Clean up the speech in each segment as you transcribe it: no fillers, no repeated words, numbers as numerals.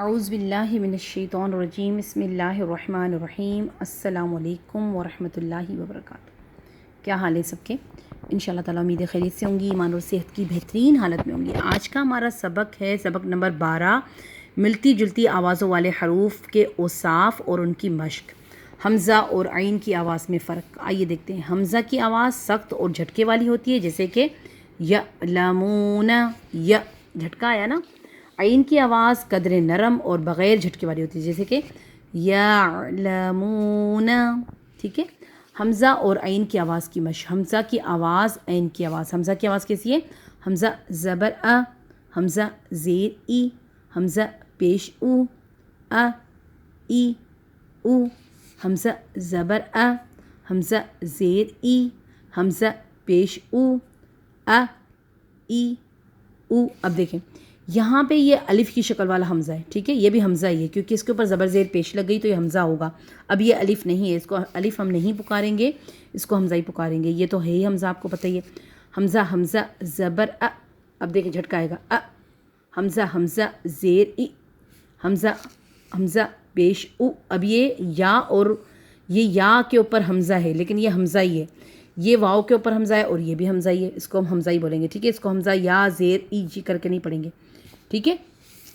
اعوذ باللہ من الشیطان الرجیم بسم اللہ الرحمن الرحیم السلام علیکم ورحمۃ اللہ وبرکاتہ۔ کیا حال ہے سب کے؟ انشاءاللہ تعالیٰ امید خیریت سے ہوں گی، ایمان اور صحت کی بہترین حالت میں ہوں گی۔ آج کا ہمارا سبق ہے سبق نمبر 12، ملتی جلتی آوازوں والے حروف کے اوصاف اور ان کی مشق۔ حمزہ اور عین کی آواز میں فرق، آئیے دیکھتے ہیں۔ حمزہ کی آواز سخت اور جھٹکے والی ہوتی ہے، جیسے کہ یعلمون، یا جھٹکا آیا نا۔ عین کی آواز قدر نرم اور بغیر جھٹکے والی ہوتی ہے، جیسے کہ یعلمون، ٹھیک ہے۔ حمزہ اور عین کی آواز کی مشق۔ حمزہ کی آواز، عین کی آواز۔ حمزہ کی آواز کیسی ہے؟ حمزہ زبر ا، حمزہ زیر ای، حمزہ پیش او، ا ای او، حمزہ زبر ا، حمزہ زیر ای، حمزہ پیش او، ا ای او۔ اب دیکھیں یہاں پہ یہ الف کی شکل والا حمزہ ہے، ٹھیک ہے، یہ بھی حمزہ ہی ہے کیونکہ اس کے اوپر زبر زیر پیش لگ گئی تو یہ حمزہ ہوگا۔ اب یہ الف نہیں ہے، اس کو الف ہم نہیں پکاریں گے، اس کو حمزہ ہی پکاریں گے۔ یہ تو ہے ہی حمزہ، آپ کو پتہ ہی ہے۔ حمزہ حمزہ زبر ا، اب دیکھیں جھٹکا آئے گا ا، حمزہ حمزہ زیر ای، حمزہ حمزہ پیش او۔ اب یہ یا اور یہ یا کے اوپر حمزہ ہے لیکن یہ حمزہ ہی ہے، یہ واؤ کے اوپر حمزہ ہے اور یہ بھی حمزہ ہی ہے، اس کو ہم حمزہ ہی بولیں گے، ٹھیک ہے۔ اس کو حمزہ یا زیر ای جی کر کے نہیں پڑھیں گے، ٹھیک ہے۔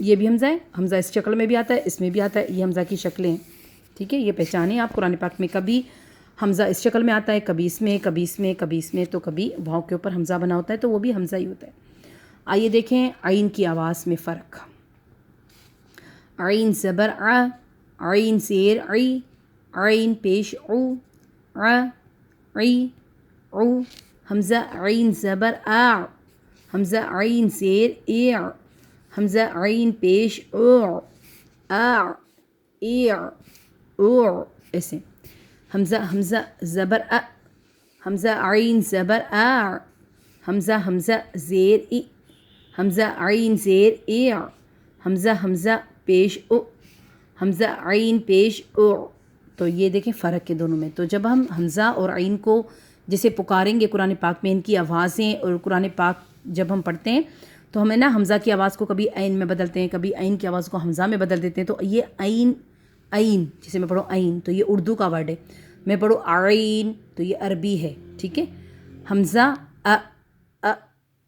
یہ بھی حمزہ ہے، حمزہ اس شکل میں بھی آتا ہے، اس میں بھی آتا ہے، یہ حمزہ کی شکلیں ہیں، ٹھیک ہے۔ یہ پہچانیں آپ قرآن پاک میں، کبھی حمزہ اس شکل میں آتا ہے، کبھی اس میں، کبھی اس میں، کبھی اس میں، تو کبھی واؤ کے اوپر حمزہ بنا ہوتا ہے تو وہ بھی حمزہ ہی ہوتا ہے۔ آئیے دیکھیں عین کی آواز میں فرق۔ عین زبر ع، عین زیر عی، عین پیش او، ع عی او۔ حمزہ عین زبر آ، حمزہ عین زیر ای، حمزہ عین پیش او، آ ای او، ایسے۔ حمزہ حمزہ زبر ا، حمزہ عین زبر آ، حمزہ حمزہ زیر ای، حمزہ عین زیر ای، حمزہ حمزہ پیش او، حمزہ عین پیش او۔ تو یہ دیکھیں فرق ہے دونوں میں۔ تو جب ہم حمزہ اور عین کو جیسے پکاریں گے قرآن پاک میں، ان کی آوازیں اور قرآن پاک جب ہم پڑھتے ہیں تو ہمیں نا حمزہ کی آواز کو کبھی عین میں بدلتے ہیں، کبھی عین کی آواز کو حمزہ میں بدل دیتے ہیں۔ تو یہ عین، عین جیسے میں پڑھوں عین تو یہ اردو کا ورڈ ہے، میں پڑھوں عین تو یہ عربی ہے، ٹھیک ہے۔ حمزہ ا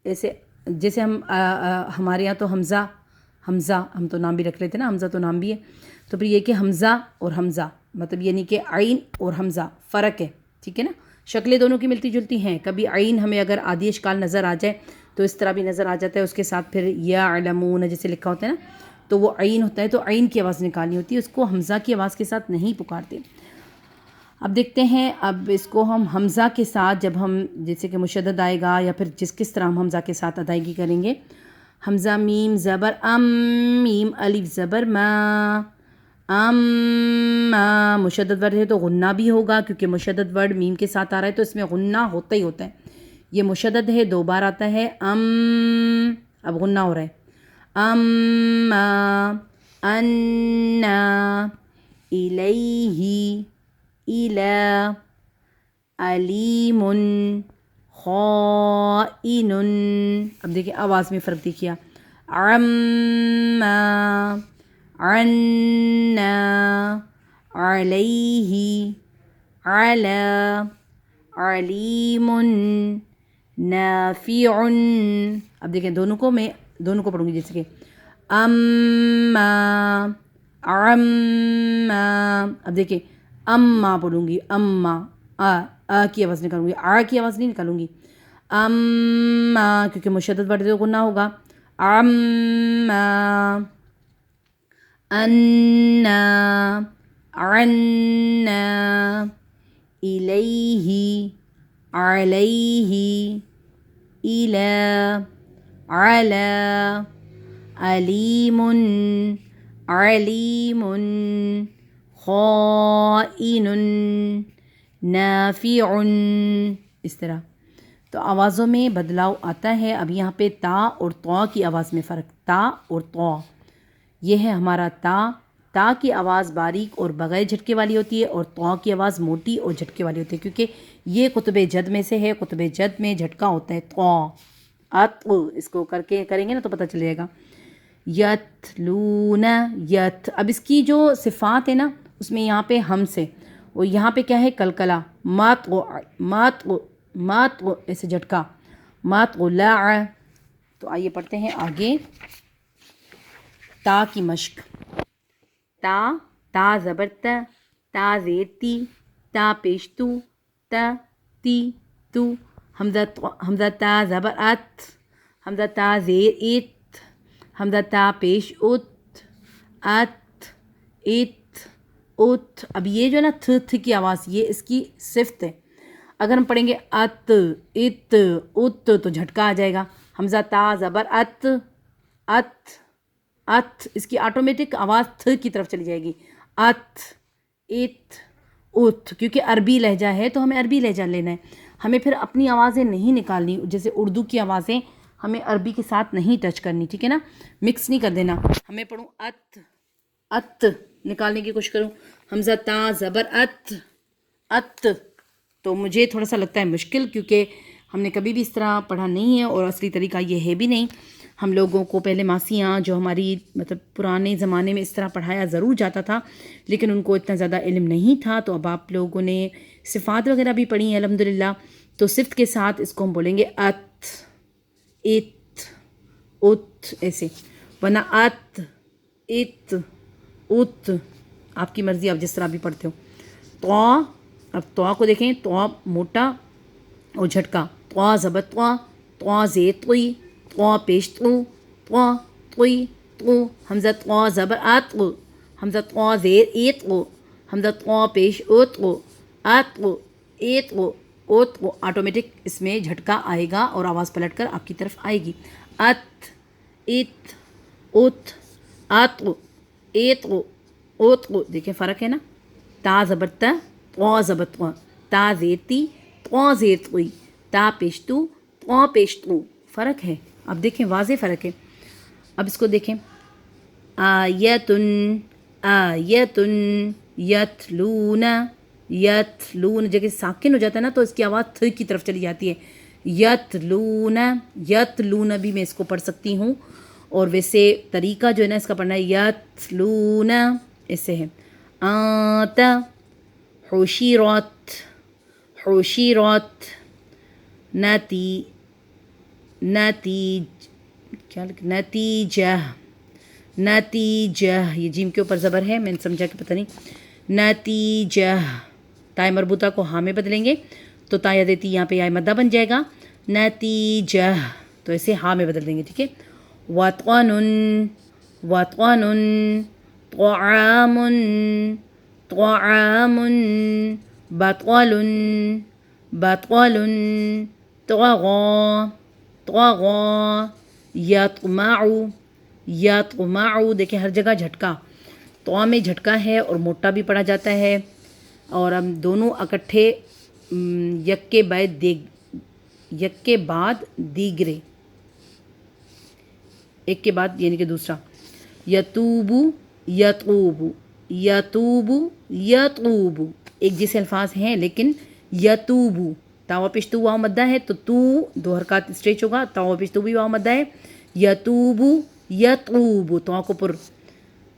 ایسے، جیسے ہم ہمارے یہاں تو حمزہ، حمزہ ہم تو نام بھی رکھ لیتے ہیں نا، حمزہ تو نام بھی ہے۔ تو پھر یہ کہ حمزہ اور حمزہ، مطلب یعنی کہ عین اور حمزہ فرق ہے، ٹھیک ہے نا۔ شکلیں دونوں کی ملتی جلتی ہیں، کبھی عین ہمیں اگر آدھی اشکال نظر آ جائے تو اس طرح بھی نظر آ جاتا ہے، اس کے ساتھ پھر یعلمون جیسے لکھا ہوتا ہے نا تو وہ عین ہوتا ہے، تو عین کی آواز نکالنی ہوتی ہے، اس کو حمزہ کی آواز کے ساتھ نہیں پکارتے۔ اب دیکھتے ہیں، اب اس کو ہم حمزہ کے ساتھ جب ہم جیسے کہ مشدد آئے گا یا پھر کس طرح ہم حمزہ کے ساتھ ادائیگی کریں گے۔ حمزہ میم زبر ام، میم الف زبر ما، ام ما مشدد ورڈ ہے تو غنہ بھی ہوگا کیونکہ مشدد ورڈ میم کے ساتھ آ رہا ہے تو اس میں غنہ ہوتا ہی ہوتا ہے۔ یہ مشدد ہے، 2 بار آتا ہے، ام، اب غنہ ہو رہا ہے، اما انا الیہ الا علیم خائن۔ اب دیکھیں آواز میں فرق دیکھیا، عما عنا علیہ علی علیم نافع۔ اب دیکھیں دونوں کو پڑھوں گی، جیسے کہ اما عما، اب دیکھیں اما پڑھوں گی، اما آ کی آواز نکالوں گی، آ کی آواز نہیں نکالوں گی، اما کیونکہ مشدد ورڈ تو غنہ ہوگا، اما انا عنا الیہ علیہ الا علی علیم علیم خائن نافع، اس طرح۔ تو آوازوں میں بدلاؤ آتا ہے۔ اب یہاں پہ تا اور طا کی آواز میں فرق، تا اور طا، یہ ہے ہمارا تا۔ تا کی آواز باریک اور بغیر جھٹکے والی ہوتی ہے اور طا کی آواز موٹی اور جھٹکے والی ہوتی ہے، کیونکہ یہ قطب جد میں سے ہے، قطب جد میں جھٹکا ہوتا ہے طا۔ اس کو کریں گے نا تو پتہ چل جائے گا۔ یتلون یت. اب اس کی جو صفات ہے نا اس میں یہاں پہ ہم سے اور یہاں پہ کیا ہے کلکلا مات مات ایسے جھٹکا مات لا. تو آئیے پڑھتے ہیں آگے تا کی مشق. تا زبر تا زیر تی تا پیش تو تی تو. حمزہ تا زبر ات حمزہ تا زیر ات حمزہ تا پیش ات ات. اب یہ جو نا تھ کی آواز یہ اس کی صفت ہے. اگر ہم پڑھیں گے ات تو جھٹکا آ جائے گا. حمزہ تا زبر ات اس کی آٹومیٹک آواز تھ کی طرف چلی جائے گی. ات کیونکہ عربی لہجہ ہے تو ہمیں عربی لہجہ لینا ہے. ہمیں پھر اپنی آوازیں نہیں نکالنی جیسے اردو کی آوازیں ہمیں عربی کے ساتھ نہیں ٹچ کرنی. ٹھیک ہے نا, مکس نہیں کر دینا. ہمیں پڑھوں ات نکالنے کی کوشش کروں. حمزہ تا زبر ات تو مجھے تھوڑا سا لگتا ہے مشکل کیونکہ ہم نے کبھی بھی اس طرح پڑھا نہیں ہے اور اصلی طریقہ یہ ہے بھی نہیں. ہم لوگوں کو پہلے ماسیاں جو ہماری مطلب پرانے زمانے میں اس طرح پڑھایا ضرور جاتا تھا لیکن ان کو اتنا زیادہ علم نہیں تھا. تو اب آپ لوگوں نے صفات وغیرہ بھی پڑھی ہیں الحمدللہ. تو صفت کے ساتھ اس کو ہم بولیں گے ات ایسے, ورنہ ات آپ کی مرضی, آپ جس طرح بھی پڑھتے ہو. اب تو کو دیکھیں, تو موٹا اور جھٹکا. تو زبر تو زیر تو پیش تو. حمزہ تو زبر حمزہ تو زیر حمزہ تو پیش آٹومیٹک اس میں جھٹکا آئے گا اور آواز پلٹ کر آپ کی طرف آئے گی. دیکھیں فرق ہے نا. تا زبر تو زبر تا زیر تی تو زیر توئی تا پیش تو فرق ہے. اب دیکھیں واضح فرق ہے. اب اس کو دیکھیں آیتن یتلون جگہ ساکن ہو جاتا ہے نا تو اس کی آواز تھ کی طرف چلی جاتی ہے. یتلون بھی میں اس کو پڑھ سکتی ہوں اور ویسے طریقہ جو ہے نا اس کا پڑھنا ہے یتلون ایسے ہے. آت حشرت نتیجہ یہ جیم کے اوپر زبر ہے, میں نے سمجھا کہ پتہ نہیں. نتیجہ تائے مربوطہ کو ہاں میں بدلیں گے تو تایا دیتی یہاں پہ یا مدہ بن جائے گا. نتیجہ تو اسے ہاں میں بدل دیں گے. ٹھیک ہے. وطن طعام بطل طغى یطمع دیکھیں ہر جگہ جھٹکا. تو میں جھٹکا ہے اور موٹا بھی پڑھا جاتا ہے اور ہم دونوں اکٹھے یک کے بعد دیگرے ایک کے بعد یعنی کہ دوسرا. یتوب ایک جیسے الفاظ ہیں لیکن یتوبو تاوا پشتو واو مدہ ہے تو دو حرکات اسٹریچ ہوگا. تاوا پشتو بھی واو مدہ ہے. یتوب تو کو پر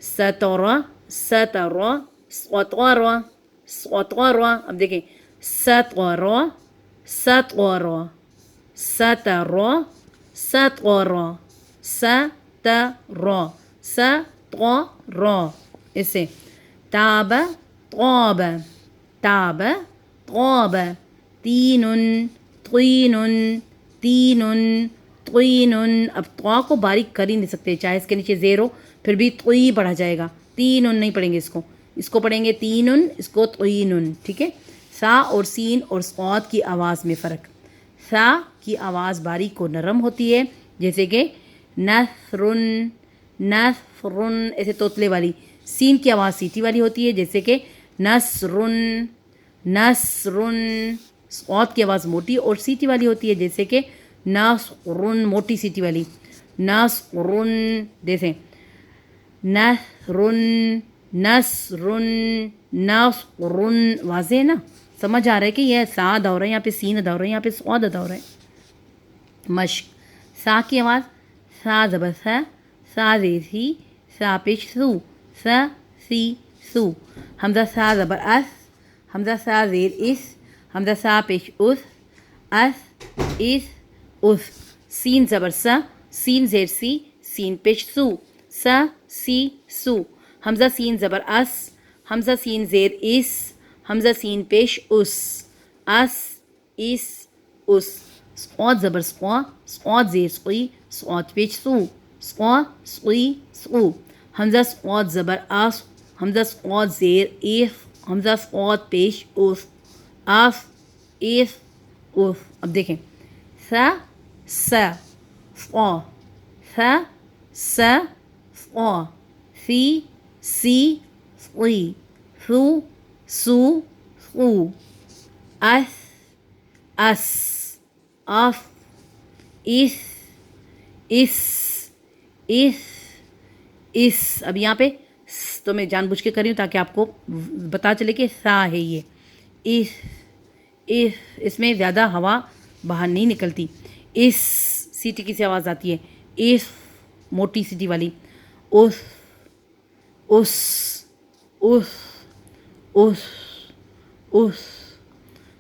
سترا اب دیکھیں سترا اسے. تاب طین اب تو کو باریک کر ہی نہیں سکتے چاہے اس کے نیچے زیر ہو پھر بھی طوی پڑھا جائے گا. تین نہیں پڑھیں گے اس کو پڑھیں گے تین اس کو طین. ٹھیک ہے. سا اور سین اور صاد کی آواز میں فرق. سا کی آواز باریک و نرم ہوتی ہے جیسے کہ نثرن ایسے توتلے والی. سین کی آواز سیٹی والی ہوتی ہے جیسے کہ نصرن. صاد کی آواز موٹی اور سیٹی والی ہوتی ہے جیسے کہ نصرن موٹی سیٹی والی. نصرن جیسے نثرن واضح ہے نا, سمجھ آ رہا ہے کہ یہ سا ادا ہو رہا ہے یہاں پہ سین ادا ہو رہا ہے یہاں پہ صاد ادا ہو رہا ہے. مشق. سا کی آواز سا زبر سا زیر سی سا پیش سو سا سی سو حمزہ سا زبر اس حمزہ سا زیر اس حمزہ سا پیش اس اس سین زبر سا سین زیر سی سین پیش سو سا سی سو حمزہ سین زبر اس حمزہ سین زیر اس حمزہ سین پیش اس صاد زبر سقا صاد زیر سقی صاد پیش سو سقا سقی سقو حمزہ صاد زبر اس حمزہ صاد زیر ایف حمزہ صاد پیش اس اب دیکھیں سا فا سا فا سی صی سو اس اف اس اب یہاں پہ تو میں جان بوجھ کے کر رہی ہوں تاکہ آپ کو پتہ چلے کہ سا ہے یہ اس میں زیادہ ہوا باہر نہیں نکلتی اس سیٹی کی سی آواز آتی ہے موٹی سیٹی والی اس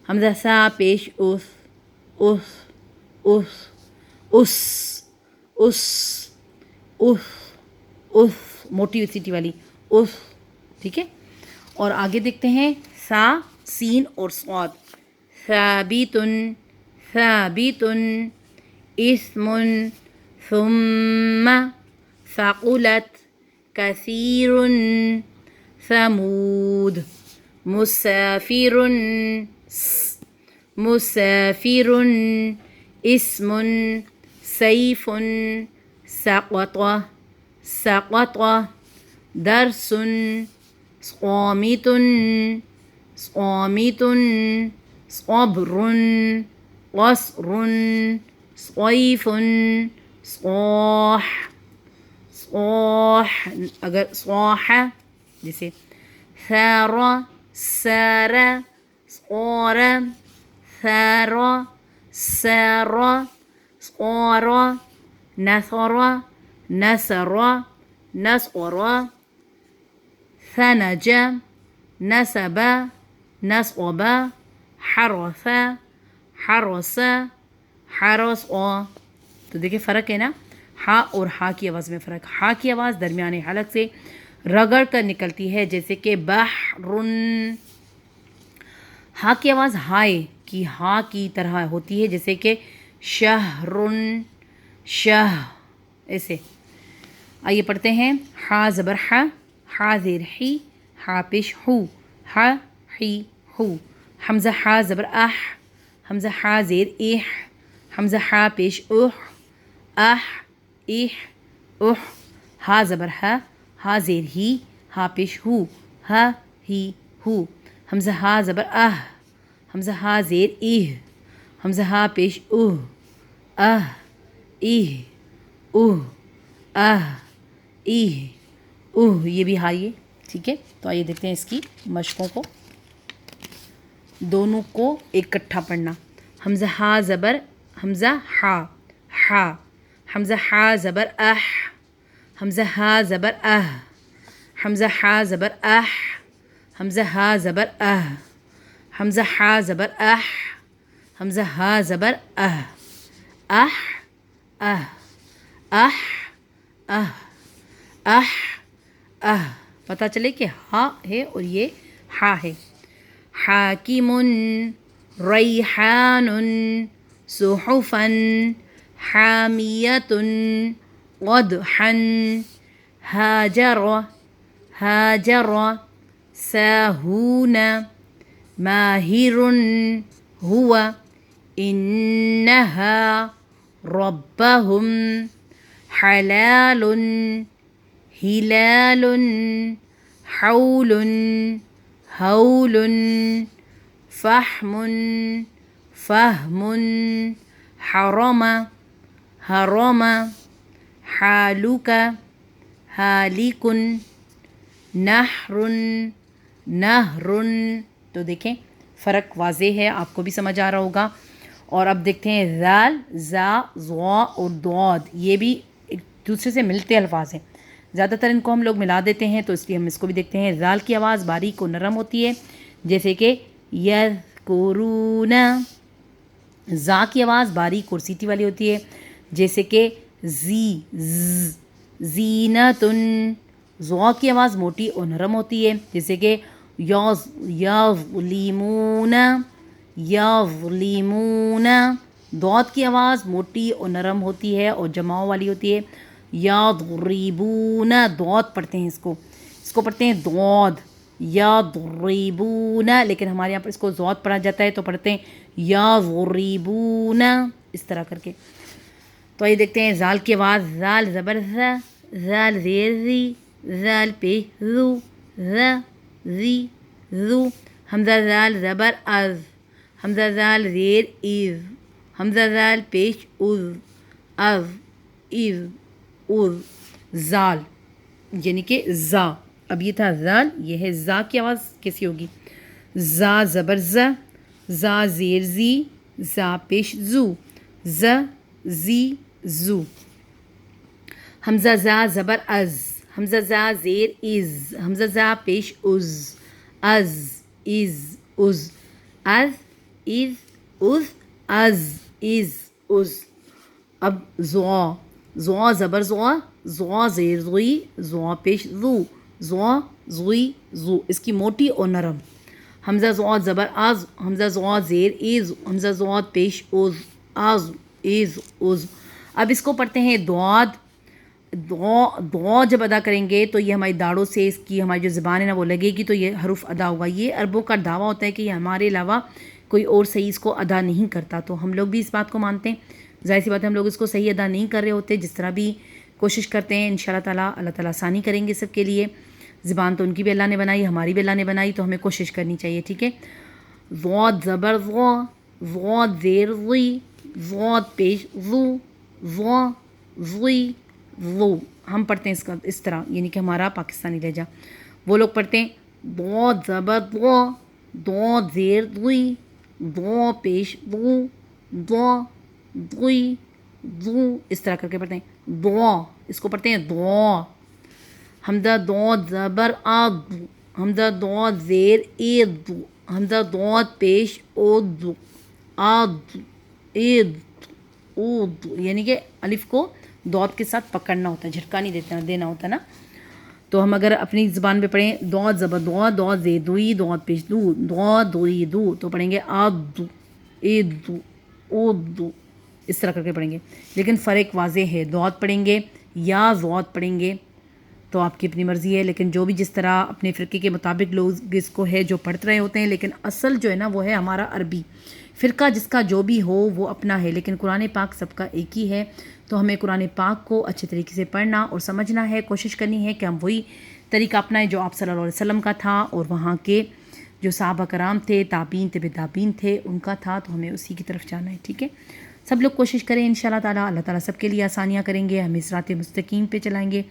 حمزہ سا پیش موٹی سیٹی والی ٹھیک ہے. اور آگے دیکھتے ہیں سا سین اور صاد. ثابت اسم ثم ثقلت كثير ثمود مسافر اسم سيف سقط درس صامت صبر قصر صيف صاح اگر صاح جیسے ثار سار صار ثار سار صار نثر نسر نصر ثنج نسب نصب حرث حرس تو دیکھیں فرق ہے نا, ہا اور ہا کی آواز میں فرق. ہا کی آواز درمیانے حلق سے رگڑ کر نکلتی ہے جیسے کہ بحرن. ہا کی آواز ہائے کی ہا کی طرح ہوتی ہے جیسے کہ شہرن ایسے. آئیے پڑھتے ہیں. ہا زبر ہا زیر ہی ہا پیش ہو ہی ہو. حمزہ ہا زبر حمزہ ہا زیر حمزہ ہا پیش ہا زبر ہا زیر ہی ہا پیش ہو ہی ہو. حمزہ ہا زبر حمزہ ہا زیر حمزہ ہا پیش یہ بھی ہائی ہے. ٹھیک ہے, تو آئیے دیکھتے ہیں اس کی مشقوں کو. دونوں کو اکٹھا پڑھنا. حمزہ ہا زبر حمزہ ہا حمزہ ہا زبر حمزہ ہا زبر حمزہ ہا زبر حمزہ ہا زبر حمزہ ہا زبر حمزہ ہا زبر پتہ چلے کہ ہا ہے اور یہ ہا ہے. حاکم ریحان صحفا حامیۃ قدحا هاجر ساهون ماهر هو إنها ربهم حلال هلال حول هول فحم فهم حرم حالك حالك نہر. تو دیکھیں فرق واضح ہے, آپ کو بھی سمجھ آ رہا ہوگا. اور اب دیکھتے ہیں ذال زا ضا اور ضاد. یہ بھی دوسرے سے ملتے الفاظ ہیں، زیادہ تر ان کو ہم لوگ ملا دیتے ہیں، تو اس لیے ہم اس کو بھی دیکھتے ہیں۔ زال کی آواز باریک و نرم ہوتی ہے، جیسے کہ یذکرون۔ زا کی آواز باریک اور سیٹی والی ہوتی ہے، جیسے کہ زینتن۔ زوا کی آواز موٹی اور نرم ہوتی ہے، جیسے کہ یظلمون یظلمون۔ دود کی آواز موٹی اور نرم ہوتی ہے اور جماؤ والی ہوتی ہے، یضربون۔ دود پڑھتے ہیں اس کو پڑھتے ہیں دود، یضربون، لیکن ہمارے یہاں پر اس کو زود پڑھا جاتا ہے تو پڑھتے ہیں یضربون، اس طرح کر کے۔ تو یہ دیکھتے ہیں زال کی آواز، زال زبر ز، زال زیر زی، زال پیش زو، ز زی زو۔ حمزہ زال زبر از، حمزہ زال زیر از، حمزہ زال پیش از، از از زال، یعنی کہ زا۔ اب یہ تھا زال، یہ ہے زا کی آواز کیسی ہوگی؟ زا زبر ز، زا زیر زی، زا پیش زو، ز زی زو۔ حمزہ زا زبر از، حمزہ زا زیر از، حمزہ زا پیش از، از از، از از، از از۔ اب زوا زبر زوا زیر زوئی، زوا پیش زو، زوا زوئی زو، اس کی موٹی اور نرم۔ حمزہ زوا زبر آز، حمزہ زوا زیر ایز، حمزہ زوا پیش اوز، آز از۔ اب اس کو پڑھتے ہیں دعاد۔ دعا جب ادا کریں گے تو یہ ہماری داڑھوں سے اس کی ہماری جو زبان ہے نا وہ لگے گی، تو یہ حرف ادا ہوگا۔ یہ عربوں کا دعویٰ ہوتا ہے کہ یہ ہمارے علاوہ کوئی اور صحیح اس کو ادا نہیں کرتا، تو ہم لوگ بھی اس بات کو مانتے ہیں۔ ظاہر سی بات ہے ہم لوگ اس کو صحیح ادا نہیں کر رہے ہوتے، جس طرح بھی کوشش کرتے ہیں انشاءاللہ تعالیٰ اللہ تعالیٰ آسانی کریں گے سب کے لیے۔ زبان تو ان کی بھی اللہ نے بنائی، ہماری بھی اللہ نے بنائی، تو ہمیں کوشش کرنی چاہیے، ٹھیک ہے۔ ضاد زبر ضا، ضاد زیر ضی، ضاد پیش ضو، ضا ضی ضو۔ ہم پڑھتے ہیں اس کا اس طرح، یعنی کہ ہمارا پاکستانی لہجہ۔ وہ لوگ پڑھتے ہیں ضاد زبر ضا، ضاد زیر ضی، ضا پیش ضو، ضا ضی ضو، اس طرح کر کے پڑھتے ہیں دعا۔ اس کو پڑھتے ہیں دعا۔ حمزہ ضاد زبر آد، حمزہ ضاد زیر اید، حمزہ ضاد پیش اود، آد اید اود، یعنی کہ الف کو ضاد کے ساتھ پکڑنا ہوتا ہے، جھٹکا نہیں دینا ہوتا نا۔ تو ہم اگر اپنی زبان پہ پڑھیں ضاد زبر دعا، ضاد زیر دوئی، ضاد پیش دو، ضاد دوئی دو، تو پڑھیں گے آد اید اود، اس طرح کر کے پڑھیں گے۔ لیکن فرق واضح ہے، ضاد پڑھیں گے یا ضاد پڑھیں گے تو آپ کی اپنی مرضی ہے، لیکن جو بھی جس طرح اپنے فرقے کے مطابق لوگ اس کو ہے جو پڑھ رہے ہوتے ہیں، لیکن اصل جو ہے نا وہ ہے ہمارا عربی۔ فرقہ جس کا جو بھی ہو وہ اپنا ہے، لیکن قرآن پاک سب کا ایک ہی ہے، تو ہمیں قرآن پاک کو اچھے طریقے سے پڑھنا اور سمجھنا ہے، کوشش کرنی ہے کہ ہم وہی طریقہ اپنائیں جو آپ صلی اللہ علیہ وسلم کا تھا اور وہاں کے جو صحابہ کرام تھے، تابعین طب تابعین تھے، ان کا تھا، تو ہمیں اسی کی طرف جانا ہے، ٹھیک ہے۔ سب لوگ کوشش کریں انشاءاللہ تعالیٰ، اللہ تعالیٰ سب کے لیے آسانیاں کریں گے، ہمیں صراط مستقیم پہ چلائیں گے،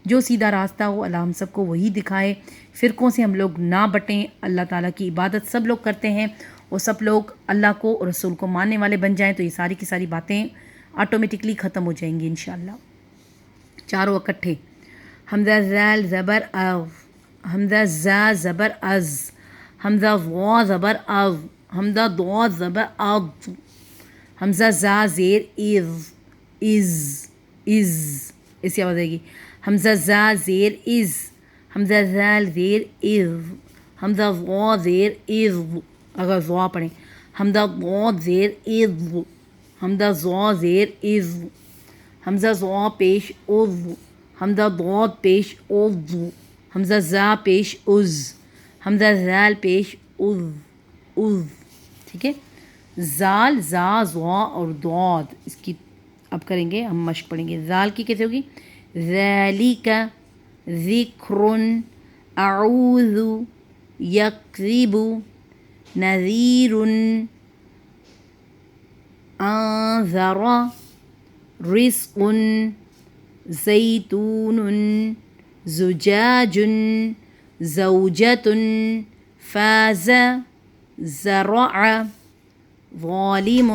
جو سیدھا راستہ ہو اللہ ہم سب کو وہی دکھائے۔ فرقوں سے ہم لوگ نہ بٹیں، اللہ تعالیٰ کی عبادت سب لوگ کرتے ہیں اور سب لوگ اللہ کو اور رسول کو ماننے والے بن جائیں، تو یہ ساری کی ساری باتیں آٹومیٹکلی ختم ہو جائیں گی انشاءاللہ۔ چاروں اکٹھے، حمزہ زال زبر از، حمزہ زا زبر از، حمزہ ضا زبر از، حمزہ ضاد زبر از، حمزہ زا زیر از، ایسی آواز آئے گی۔ حمزہ زا زیر از، حمزہ زال زیر از، حمزہ ضا زیر از، اگر ضا پڑھیں حمزہ ضاد زیر از، حمزہ ضا زیر از، حمزہ ضا پیش از، حمزہ ضاد پیش از، حمزہ زا پیش از، حمزہ زال پیش از، ٹھیک ہے۔ زال، زا، ضا اور ضاد، اس کی اب کریں گے ہم مشق پڑھیں گے۔ زال کی کیسے ہوگی؟ ذالک ذکر، اعوذ، یکذب، نذیر، انذر، رزق، زیتون، زجاج، زوجۃ، فاز، زرع، ظالم،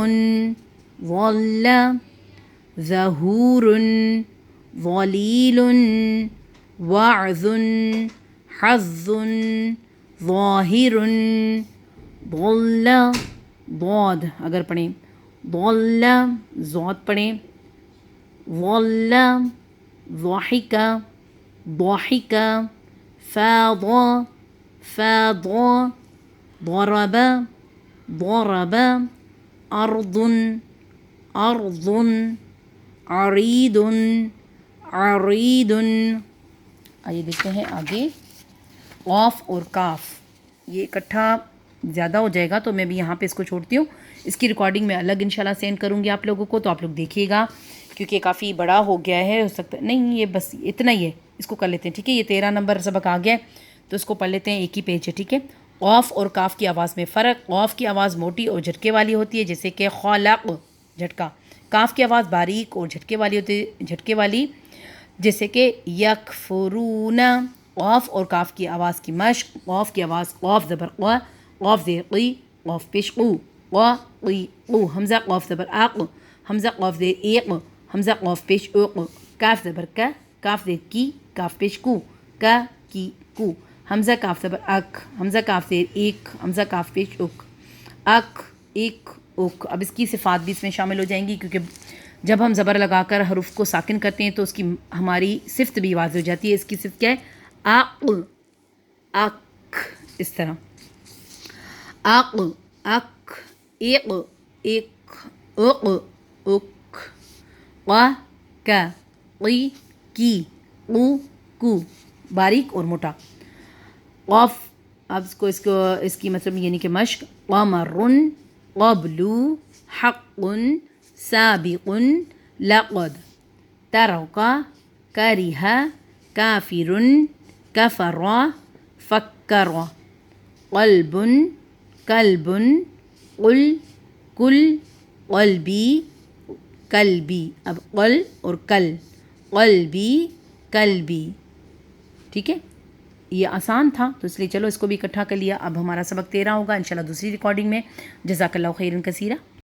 ظل، ظہور، ظلیل وعظ حظ ظاہر ضل ضاد اگر پڑھیں ضل ضاد پڑھیں ضل ضحک ضحک فاض فاض ضرب ضرب ارض ارض عرید عرید. آئیے دیکھتے ہیں آگے قاف اور کاف. یہ اکٹھا زیادہ ہو جائے گا تو میں بھی یہاں پہ اس کو چھوڑتی ہوں. اس کی ریکارڈنگ میں الگ انشاءاللہ سینڈ کروں گی آپ لوگوں کو, تو آپ لوگ دیکھیے گا کیونکہ یہ کافی بڑا ہو گیا ہے. ہو سکتا نہیں یہ بس اتنا ہی ہے, اس کو کر لیتے ہیں ٹھیک ہے. یہ 13 نمبر سبق آ گیا ہے تو اس کو پڑھ لیتے ہیں, ایک ہی پیج ہے ٹھیک ہے. قاف اور کاف کی آواز میں فرق. قاف کی آواز موٹی اور جھٹکے والی ہوتی ہے جیسے کہ خلق جھٹکا. کاف کی آواز باریک اور جھٹکے والی ہوتی ہے, جھٹکے والی جیسے کہ یکفرون. قاف اور کاف کی آواز کی مشق. قاف کی آواز قاف زبر قا, قاف زیر قی, قاف پیش قو, قا قی قو. حمزہ قاف زبر آق, حمزہ قاف زیر ایق, حمزہ قاف پیش اوق. کاف زبر کا, کاف زیر کی, کاف پیش کو, کا کی کو. حمزہ کاف زبر اک, حمزہ کاف زیر ایک, حمزہ کاف پیش اک, اک ایک اک. اب اس کی صفات بھی اس میں شامل ہو جائیں گی کیونکہ جب ہم زبر لگا کر حروف کو ساکن کرتے ہیں تو اس کی ہماری صفت بھی واضح ہو جاتی ہے. اس کی صفت کیا ہے؟ اق اک, اس طرح اق اک, ایق ایک, اق اک, قا کا, قی کی, قو کو. باریک اور موٹا. قاف اب اس کی مطلب یعنی کہ مشق. قمر قبل حق سابق لقد ترک کرہ کافر کفر فکر قلب کلب قل کل قلبی کلبی. اب قل اور کل, قلبی کلبی ٹھیک ہے. یہ آسان تھا تو اس لیے چلو اس کو بھی اکٹھا کر لیا. اب ہمارا سبق 13 ہوگا انشاءاللہ دوسری ریکارڈنگ میں. جزاک اللہ خیرا کثیرا.